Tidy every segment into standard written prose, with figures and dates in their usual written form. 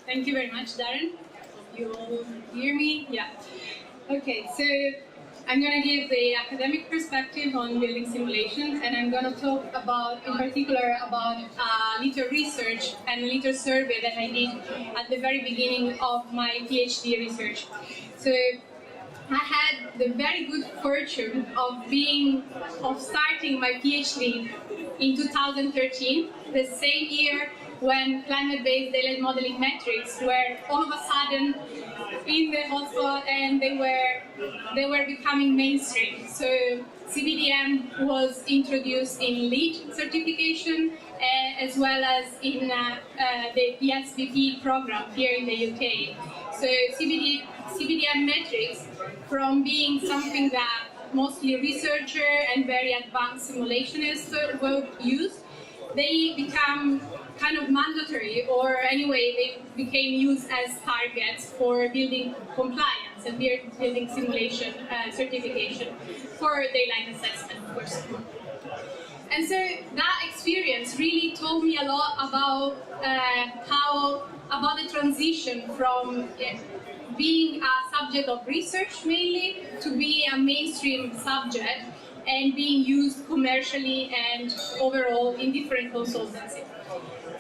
Thank you very much, Darren. You all hear me? Yeah. Okay, so I'm going to give the academic perspective on building simulations, and I'm going to talk about, in particular, about little research and a little survey that I did at the very beginning of my PhD research. So I had the very good fortune of starting my PhD in 2013, the same year when climate-based daylight modeling metrics were all of a sudden in the hotspot, and they were becoming mainstream. So CBDM was introduced in LEED certification, as well as in the PSVP program here in the UK. So CBDM metrics, from being something that mostly researcher and very advanced simulationists will use, they become kind of mandatory, or anyway, they became used as targets for building compliance and building simulation certification for daylight assessment, of course. And so that experience really told me a lot about about the transition from being a subject of research mainly to be a mainstream subject and being used commercially and overall in different consultancies.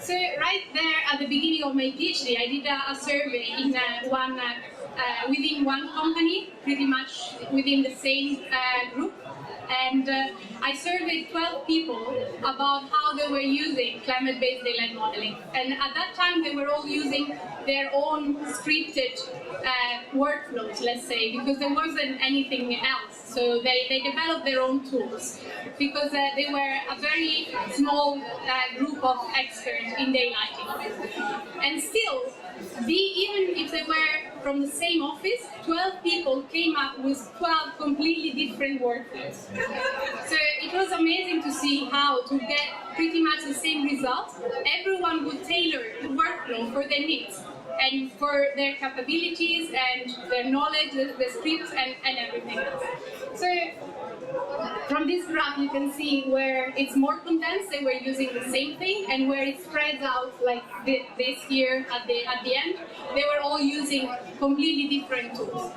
So right there at the beginning of my PhD, I did a survey in within one company, pretty much within the same group, and I surveyed 12 people about how they were using climate-based daylight modeling. And at that time, they were all using their own scripted workflows, let's say, because there wasn't anything else. So they developed their own tools, because they were a very small group of experts in daylighting. And still, even if they were from the same office, 12 people came up with 12 completely different workflows. So it was amazing to see how, to get pretty much the same results, everyone would tailor the workflow for their needs and for their capabilities and their knowledge, the scripts and everything else. So from this graph you can see where it's more condensed, they were using the same thing, and where it spreads out like this here at the end, they were all using completely different tools.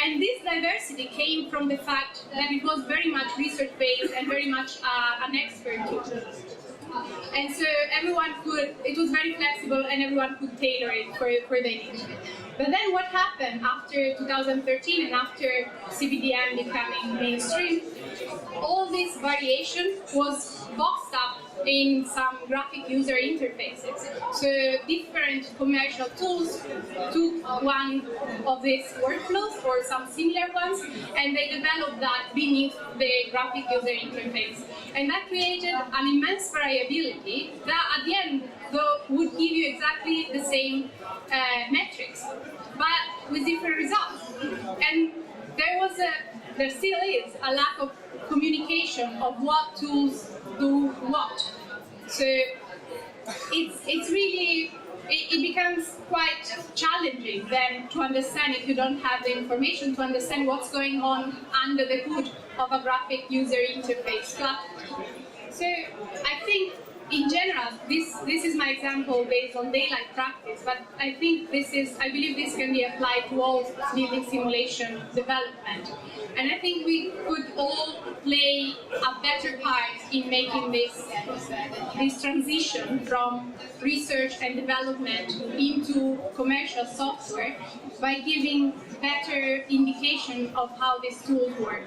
And this diversity came from the fact that it was very much research-based and very much an expert tool. And so it was very flexible, and everyone could tailor it for their needs. But then what happened after 2013 and after CBDM becoming mainstream, all this variation was boxed up in some graphic user interfaces. So different commercial tools took one of these workflows or some similar ones, and they developed that beneath the graphic user interface. And that created an immense variability that at the end, though, would give you exactly the same metrics, but with different results. And there still is a lack of communication of what tools do what. So it's really, it becomes quite challenging then to understand, if you don't have the information, to understand what's going on under the hood of a graphic user interface platform. So I think in general, this is my example based on daylight practice, but I believe this can be applied to all building simulation development. And I think we could all play a better part in making this transition from research and development into commercial software by giving better indication of how these tools work.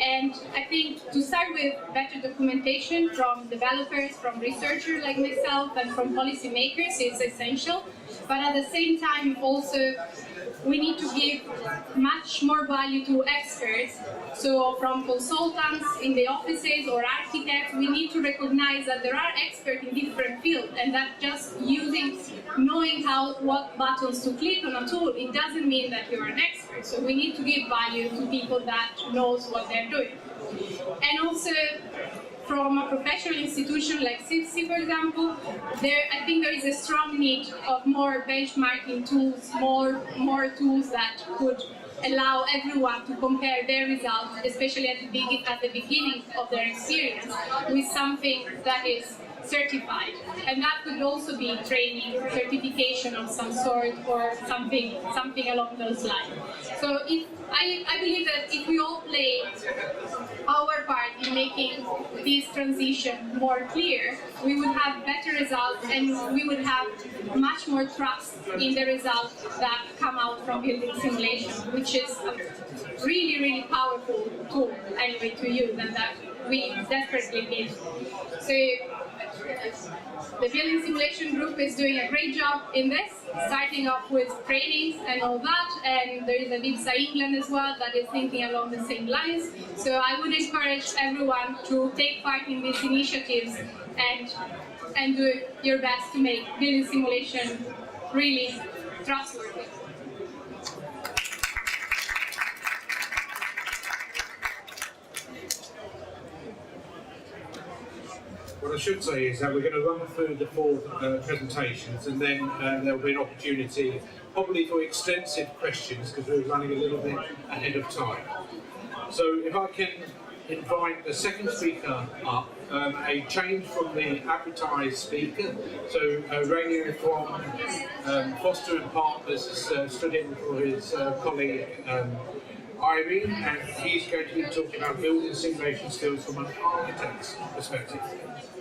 And I think to start with better documentation from developers, from researchers like myself, and from policymakers is essential. But at the same time, also, we need to give much more value to experts. So from consultants in the offices or architects, we need to recognize that there are experts in different fields, and that just knowing what buttons to click on a tool, it doesn't mean that you're an expert. So we need to give value to people that knows what they're doing. And also, from a professional institution like CIBSE, for example, I think there is a strong need of more benchmarking tools, more tools that could allow everyone to compare their results, especially at the beginning of their experience, with something that is certified, and that could also be training, certification of some sort, or something along those lines. So I believe that if we all play our part in making this transition more clear, we would have better results, and we would have much more trust in the results that come out from building simulation, which is a really, really powerful tool anyway to use, and that we desperately need. So the Building Simulation Group is doing a great job in this, starting off with trainings and all that, and there is a CIBSE England as well that is thinking along the same lines. So I would encourage everyone to take part in these initiatives and do your best to make building simulation really trustworthy. What I should say is that we're going to run through the 4 presentations, and then there will be an opportunity probably for extensive questions, because we're running a little bit ahead of time. So if I can invite the second speaker up, a change from the advertised speaker. So Rainier from Foster and Partners has stood in for his colleague Irene, and he's going to be talking about building simulation skills from an architect's perspective.